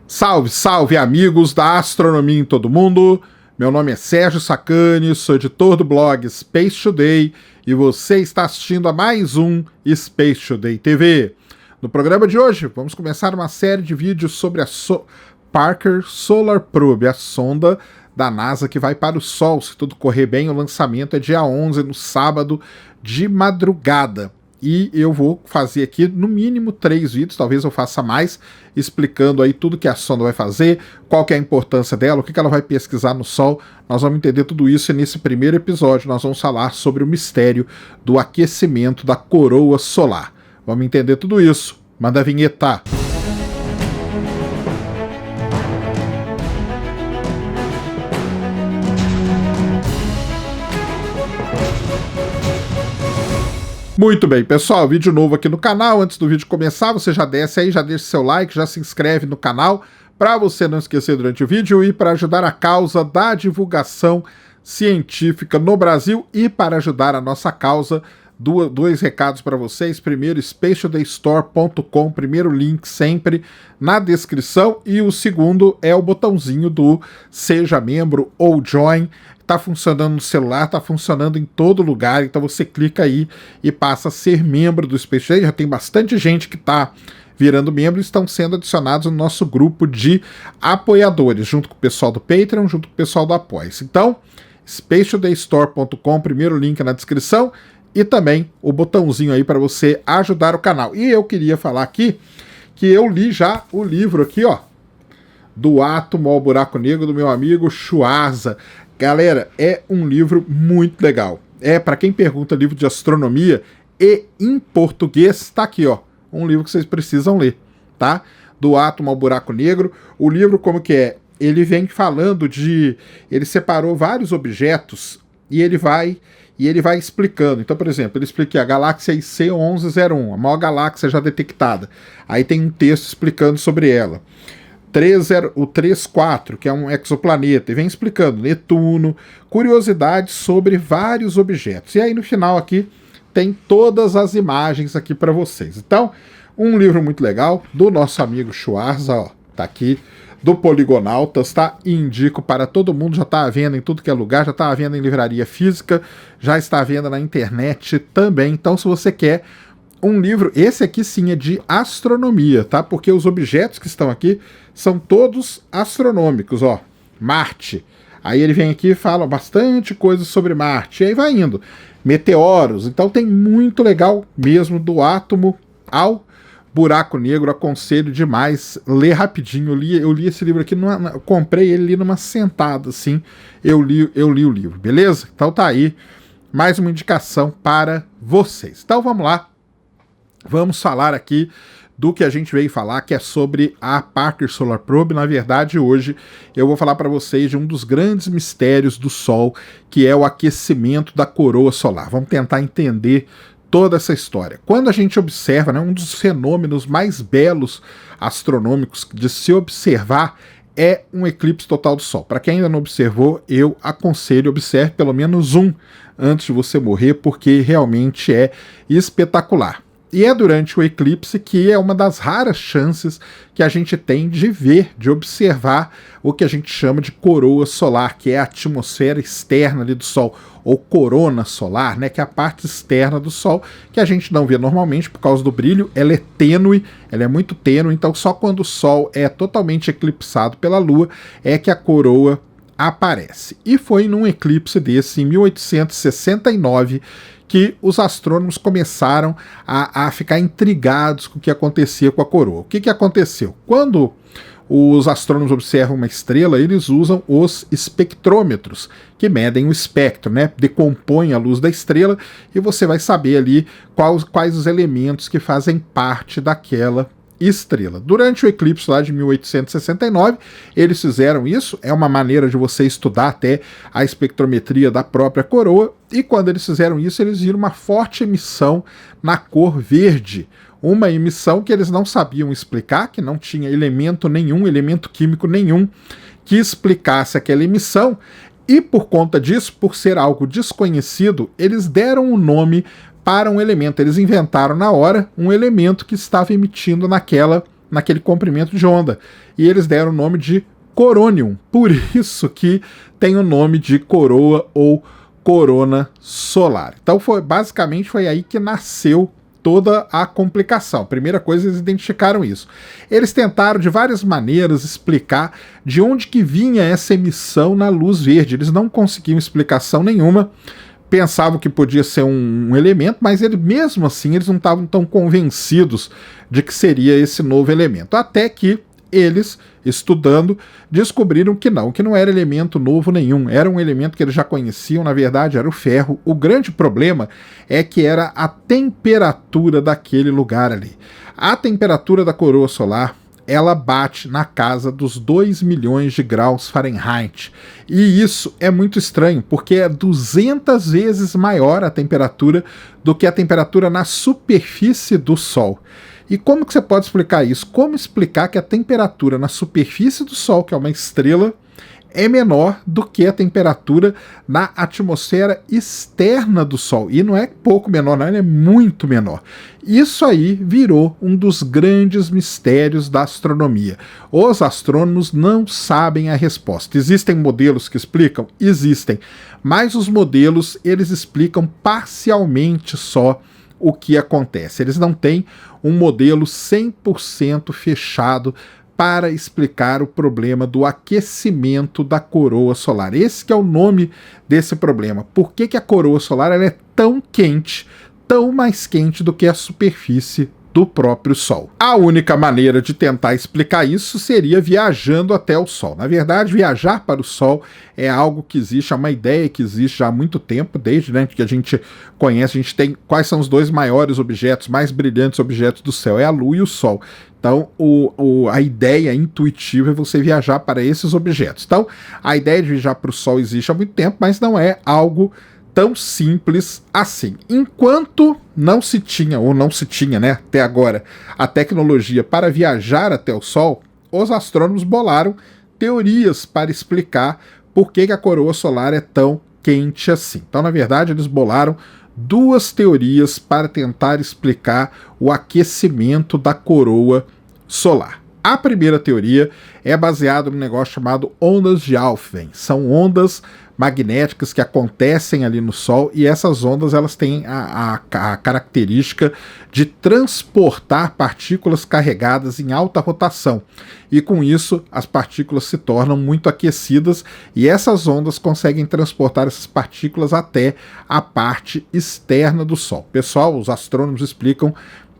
Salve, salve amigos da astronomia em todo mundo. Meu nome é Sérgio Sacani, sou editor do blog Space Today e você está assistindo a mais um Space Today TV. No programa de hoje, vamos começar uma série de vídeos sobre a Parker Solar Probe, a sonda da NASA que vai para o Sol. Se tudo correr bem, o lançamento é dia 11, no sábado de madrugada. E eu vou fazer aqui no mínimo 3 vídeos, talvez eu faça mais, explicando aí tudo que a sonda vai fazer, qual que é a importância dela, o que ela vai pesquisar no Sol. Nós vamos entender tudo isso e nesse primeiro episódio nós vamos falar sobre o mistério do aquecimento da coroa solar. Vamos entender tudo isso. Manda a vinheta. Muito bem, pessoal, vídeo novo aqui no canal. Antes do vídeo começar, você já desce aí, já deixa seu like, já se inscreve no canal para você não esquecer durante o vídeo e para ajudar a causa da divulgação científica no Brasil e para ajudar a nossa causa. Dois recados para vocês. Primeiro, spatialdaystore.com, primeiro link sempre na descrição, e o segundo é o botãozinho do Seja Membro ou Join. Tá funcionando no celular, tá funcionando em todo lugar, então você clica aí e passa a ser membro do Space Today. Já tem bastante gente que tá virando membro e estão sendo adicionados no nosso grupo de apoiadores, junto com o pessoal do Patreon, junto com o pessoal do Apoia-se. Então, spatialdaystore.com, primeiro link na descrição, e também o botãozinho aí para você ajudar o canal. E eu queria falar aqui que eu li já o livro aqui, ó, do Átomo ao Buraco Negro, do meu amigo Schwarza. Galera, é um livro muito legal. É, para quem pergunta livro de astronomia e em português, tá aqui, ó, um livro que vocês precisam ler, tá? Do Átomo ao Buraco Negro. O livro, como que é? Ele vem falando de... Ele separou vários objetos e ele vai explicando. Então, por exemplo, ele explica a galáxia IC1101, a maior galáxia já detectada. Aí tem um texto explicando sobre ela. O 34, que é um exoplaneta, e vem explicando Netuno, curiosidades sobre vários objetos. E aí no final aqui tem todas as imagens aqui para vocês. Então, um livro muito legal do nosso amigo Schwarza, ó, tá aqui, do Poligonautas, tá? Indico para todo mundo, já está à venda em tudo que é lugar, já está à venda em livraria física, já está à venda na internet também. Então, se você quer um livro, esse aqui sim é de astronomia, tá? Porque os objetos que estão aqui são todos astronômicos, ó. Marte. Aí ele vem aqui e fala bastante coisa sobre Marte. E aí vai indo. Meteoros. Então tem muito legal mesmo, do átomo ao buraco negro. Aconselho demais. Ler rapidinho. Eu li esse livro aqui, comprei ele ali numa sentada, assim. Eu li o livro, beleza? Então tá aí mais uma indicação para vocês. Então vamos lá. Vamos falar aqui do que a gente veio falar, que é sobre a Parker Solar Probe. Na verdade, hoje eu vou falar para vocês de um dos grandes mistérios do Sol, que é o aquecimento da coroa solar. Vamos tentar entender toda essa história. Quando a gente observa, né, um dos fenômenos mais belos astronômicos de se observar é um eclipse total do Sol. Para quem ainda não observou, eu aconselho, observe pelo menos um antes de você morrer, porque realmente é espetacular. E é durante o eclipse que é uma das raras chances que a gente tem de ver, de observar o que a gente chama de coroa solar, que é a atmosfera externa ali do Sol, ou corona solar, né, que é a parte externa do Sol, que a gente não vê normalmente por causa do brilho. Ela é tênue, ela é muito tênue, então só quando o Sol é totalmente eclipsado pela Lua é que a coroa aparece. E foi num eclipse desse, em 1869, que os astrônomos começaram a ficar intrigados com o que acontecia com a coroa. O que aconteceu? Quando os astrônomos observam uma estrela, eles usam os espectrômetros, que medem o espectro, né? Decompõem a luz da estrela e você vai saber ali quais os elementos que fazem parte daquela estrela. Durante o eclipse lá de 1869, eles fizeram isso. É uma maneira de você estudar até a espectrometria da própria coroa, e quando eles fizeram isso, eles viram uma forte emissão na cor verde, uma emissão que eles não sabiam explicar, que não tinha elemento nenhum, elemento químico nenhum que explicasse aquela emissão, e por conta disso, por ser algo desconhecido, eles deram o nome para um elemento. Eles inventaram na hora um elemento que estava emitindo naquela naquele comprimento de onda. E eles deram o nome de coronium, por isso que tem o nome de coroa ou corona solar. Então basicamente foi aí que nasceu toda a complicação. Primeira coisa, eles identificaram isso. Eles tentaram de várias maneiras explicar de onde que vinha essa emissão na luz verde. Eles não conseguiam explicação nenhuma. Pensavam que podia ser um elemento, mas mesmo assim eles não estavam tão convencidos de que seria esse novo elemento. Até que eles, estudando, descobriram que não era elemento novo nenhum, era um elemento que eles já conheciam, na verdade era o ferro. O grande problema é que era a temperatura daquele lugar ali. A temperatura da coroa solar, ela bate na casa dos 2 milhões de graus Fahrenheit. E isso é muito estranho, porque é 200 vezes maior a temperatura do que a temperatura na superfície do Sol. E como que você pode explicar isso? Como explicar que a temperatura na superfície do Sol, que é uma estrela, é menor do que a temperatura na atmosfera externa do Sol? E não é pouco menor, não, é muito menor. Isso aí virou um dos grandes mistérios da astronomia. Os astrônomos não sabem a resposta. Existem modelos que explicam? Existem. Mas os modelos, eles explicam parcialmente só o que acontece. Eles não têm um modelo 100% fechado para explicar o problema do aquecimento da coroa solar. Esse que é o nome desse problema. Por que que a coroa solar ela é tão quente, tão mais quente do que a superfície do próprio Sol? A única maneira de tentar explicar isso seria viajando até o Sol. Na verdade, viajar para o Sol é algo que existe, é uma ideia que existe já há muito tempo, desde que a gente conhece, a gente tem quais são os dois maiores objetos, mais brilhantes objetos do céu, é a Lua e o Sol. Então, a ideia intuitiva é você viajar para esses objetos. Então, a ideia de viajar para o Sol existe há muito tempo, mas não é algo tão simples assim. Enquanto não se tinha, ou não se tinha, né, até agora, a tecnologia para viajar até o Sol, os astrônomos bolaram teorias para explicar por que a coroa solar é tão quente assim. Então, na verdade, eles bolaram duas teorias para tentar explicar o aquecimento da coroa solar. A primeira teoria é baseada num negócio chamado ondas de Alfvén. São ondas magnéticas que acontecem ali no Sol, e essas ondas elas têm a característica de transportar partículas carregadas em alta rotação, e com isso as partículas se tornam muito aquecidas, e essas ondas conseguem transportar essas partículas até a parte externa do Sol. Pessoal, os astrônomos explicam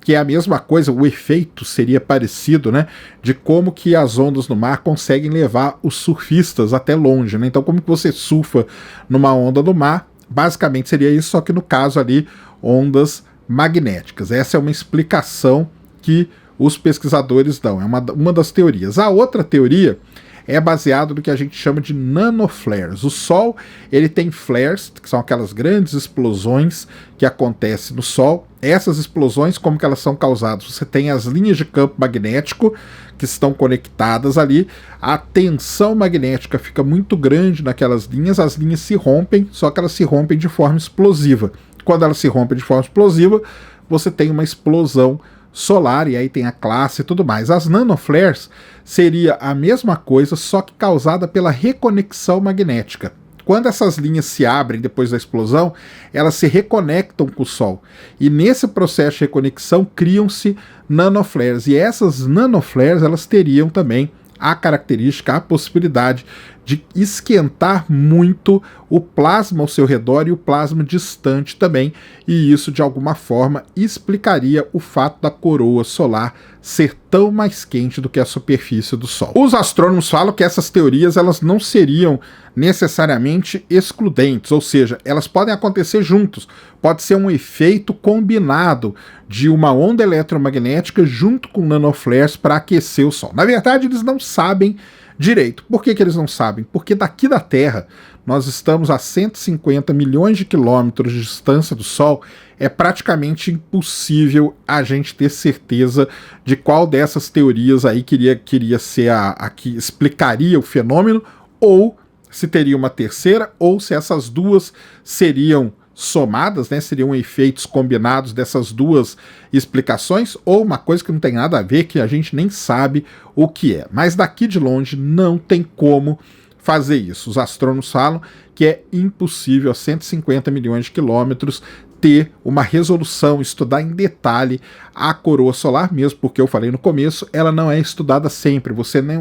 que é a mesma coisa, o efeito seria parecido, né, de como que as ondas no mar conseguem levar os surfistas até longe, né? Então, como que você surfa numa onda do mar, basicamente seria isso, só que no caso ali, ondas magnéticas. Essa é uma explicação que os pesquisadores dão, é uma das teorias. A outra teoria é baseado no que a gente chama de nanoflares. O Sol, ele tem flares, que são aquelas grandes explosões que acontecem no Sol. Essas explosões, como que elas são causadas? Você tem as linhas de campo magnético que estão conectadas ali, a tensão magnética fica muito grande naquelas linhas, as linhas se rompem, só que elas se rompem de forma explosiva. Quando elas se rompem de forma explosiva, você tem uma explosão solar, e aí tem a classe e tudo mais. As nanoflares seria a mesma coisa, só que causada pela reconexão magnética. Quando essas linhas se abrem depois da explosão, elas se reconectam com o Sol. E nesse processo de reconexão criam-se nanoflares. E essas nanoflares elas teriam também a característica, a possibilidade de esquentar muito o plasma ao seu redor e o plasma distante também, e isso de alguma forma explicaria o fato da coroa solar ser tão mais quente do que a superfície do Sol. Os astrônomos falam que essas teorias elas não seriam necessariamente excludentes, ou seja, elas podem acontecer juntos, pode ser um efeito combinado de uma onda eletromagnética junto com nanoflares para aquecer o Sol. Na verdade, eles não sabem direito. Por que que eles não sabem? Porque daqui da Terra, nós estamos a 150 milhões de quilômetros de distância do Sol, é praticamente impossível a gente ter certeza de qual dessas teorias aí queria ser a que explicaria o fenômeno, ou se teria uma terceira, ou se essas duas seriam somadas, né? Seriam efeitos combinados dessas duas explicações, ou uma coisa que não tem nada a ver, que a gente nem sabe o que é. Mas daqui de longe não tem como fazer isso. Os astrônomos falam que é impossível a 150 milhões de quilômetros ter uma resolução, estudar em detalhe a coroa solar, mesmo porque eu falei no começo, ela não é estudada sempre.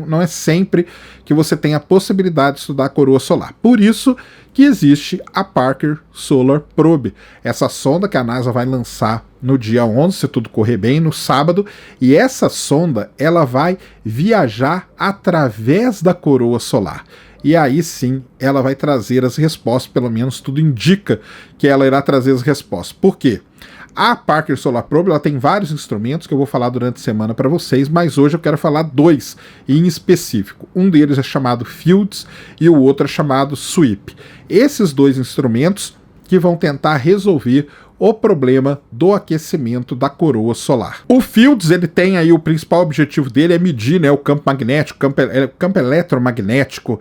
Não é sempre que você tem a possibilidade de estudar a coroa solar. Por isso que existe a Parker Solar Probe, essa sonda que a NASA vai lançar no dia 11, se tudo correr bem, no sábado, e essa sonda ela vai viajar através da coroa solar. E aí sim ela vai trazer as respostas, pelo menos tudo indica que ela irá trazer as respostas. Por quê? A Parker Solar Probe ela tem vários instrumentos que eu vou falar durante a semana para vocês, mas hoje eu quero falar dois em específico. Um deles é chamado Fields e o outro é chamado SWIP. Esses dois instrumentos que vão tentar resolver o problema do aquecimento da coroa solar. O Fields, ele tem aí, o principal objetivo dele é medir, né, o campo magnético, campo eletromagnético,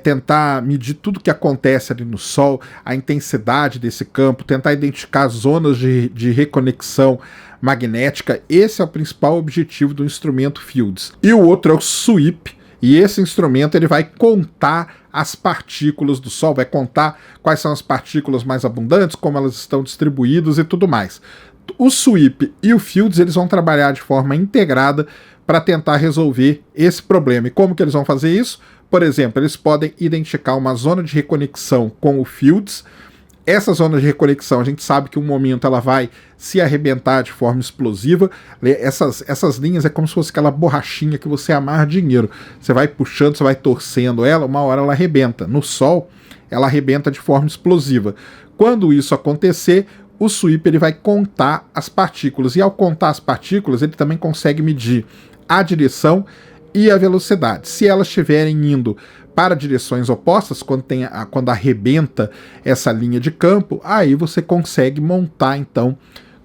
tentar medir tudo que acontece ali no Sol, a intensidade desse campo, tentar identificar zonas de reconexão magnética. Esse é o principal objetivo do instrumento Fields. E o outro é o SWIP, e esse instrumento ele vai contar as partículas do Sol, vai contar quais são as partículas mais abundantes, como elas estão distribuídas e tudo mais. O SWIP e o Fields eles vão trabalhar de forma integrada para tentar resolver esse problema. E como que eles vão fazer isso? Por exemplo, eles podem identificar uma zona de reconexão com o Fields. Essa zona de reconexão, a gente sabe que um momento ela vai se arrebentar de forma explosiva. Essas linhas é como se fosse aquela borrachinha que você amarra dinheiro. Você vai puxando, você vai torcendo ela, uma hora ela arrebenta. No Sol, ela arrebenta de forma explosiva. Quando isso acontecer, o SWIP ele vai contar as partículas. E ao contar as partículas, ele também consegue medir a direção e a velocidade. Se elas estiverem indo para direções opostas, quando arrebenta essa linha de campo, aí você consegue montar então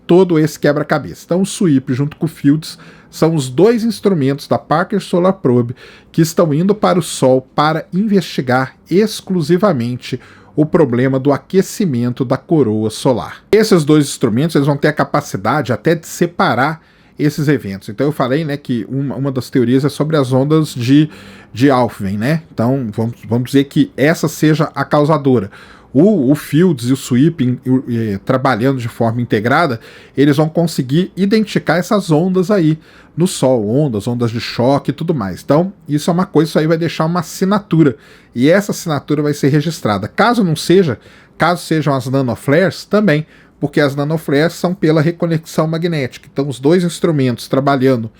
todo esse quebra-cabeça. Então o SWIP junto com o Fields são os dois instrumentos da Parker Solar Probe que estão indo para o Sol para investigar exclusivamente o problema do aquecimento da coroa solar. Esses dois instrumentos eles vão ter a capacidade até de separar esses eventos. Então eu falei, né, que uma das teorias é sobre as ondas de Alfvén, né? Então vamos dizer que essa seja a causadora. O Fields e o SWIP trabalhando de forma integrada, eles vão conseguir identificar essas ondas aí no Sol, ondas de choque e tudo mais. Então isso é uma coisa, isso aí vai deixar uma assinatura, e essa assinatura vai ser registrada. Caso sejam as nanoflares, também, porque as nanoflares são pela reconexão magnética. Então os dois instrumentos trabalhando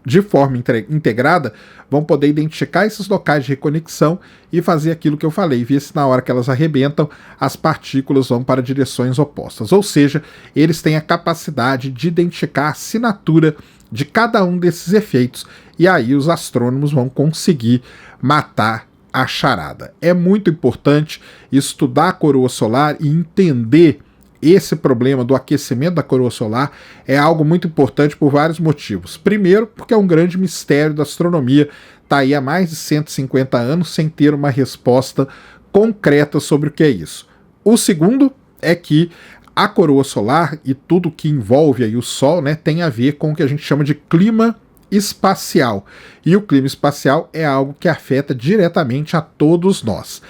de forma integrada vão poder identificar esses locais de reconexão e fazer aquilo que eu falei, ver se na hora que elas arrebentam, as partículas vão para direções opostas. Ou seja, eles têm a capacidade de identificar a assinatura de cada um desses efeitos, e aí os astrônomos vão conseguir matar a charada. É muito importante estudar a coroa solar e entender esse problema do aquecimento da coroa solar. É algo muito importante por vários motivos. Primeiro, porque é um grande mistério da astronomia, está aí há mais de 150 anos sem ter uma resposta concreta sobre o que é isso. O segundo é que a coroa solar e tudo que envolve aí o Sol, né, tem a ver com o que a gente chama de clima espacial. E o clima espacial é algo que afeta diretamente a todos nós.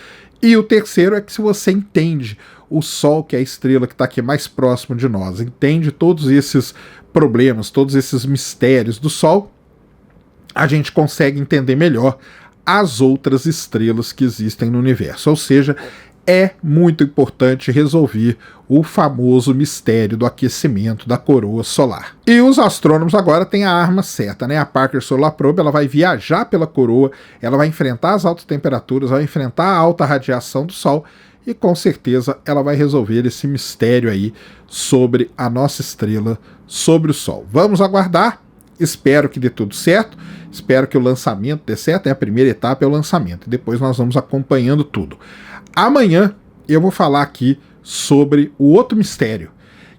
E o terceiro é que se você entende o Sol, que é a estrela que está aqui mais próximo de nós, entende todos esses problemas, todos esses mistérios do Sol, a gente consegue entender melhor as outras estrelas que existem no universo. Ou seja, é muito importante resolver o famoso mistério do aquecimento da coroa solar. E os astrônomos agora têm a arma certa, né? A Parker Solar Probe ela vai viajar pela coroa, ela vai enfrentar as altas temperaturas, vai enfrentar a alta radiação do Sol, e com certeza ela vai resolver esse mistério aí sobre a nossa estrela, sobre o Sol. Vamos aguardar, espero que dê tudo certo, espero que o lançamento dê certo, a primeira etapa é o lançamento, e depois nós vamos acompanhando tudo. Amanhã eu vou falar aqui sobre o outro mistério,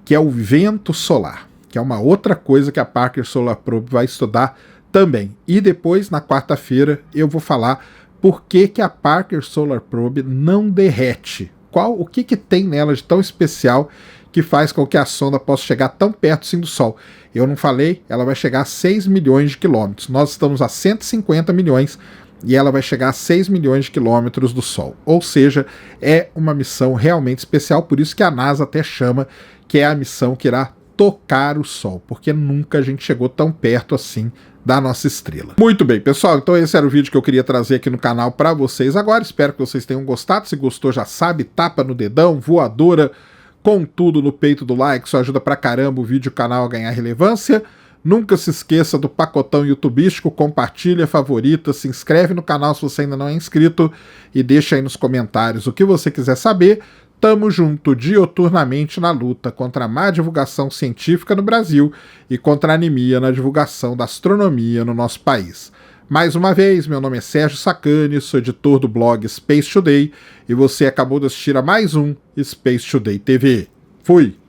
que é o vento solar, que é uma outra coisa que a Parker Solar Probe vai estudar também. E depois, na quarta-feira, eu vou falar por que a Parker Solar Probe não derrete o que tem nela de tão especial que faz com que a sonda possa chegar tão perto assim do Sol. Eu não falei, ela vai chegar a 6 milhões de quilômetros. Nós estamos a 150 milhões e ela vai chegar a 6 milhões de quilômetros do Sol. Ou seja, é uma missão realmente especial, por isso que a NASA até chama que é a missão que irá tocar o Sol, porque nunca a gente chegou tão perto assim da nossa estrela. Muito bem, pessoal, então esse era o vídeo que eu queria trazer aqui no canal para vocês agora. Espero que vocês tenham gostado. Se gostou, já sabe, tapa no dedão, voadora com tudo no peito do like, isso ajuda pra caramba o vídeo e o canal a ganhar relevância. Nunca se esqueça do pacotão youtubístico, compartilha, favorita, se inscreve no canal se você ainda não é inscrito e deixa aí nos comentários o que você quiser saber. Tamo junto dioturnamente na luta contra a má divulgação científica no Brasil e contra a anemia na divulgação da astronomia no nosso país. Mais uma vez, meu nome é Sérgio Sacani, sou editor do blog Space Today e você acabou de assistir a mais um Space Today TV. Fui!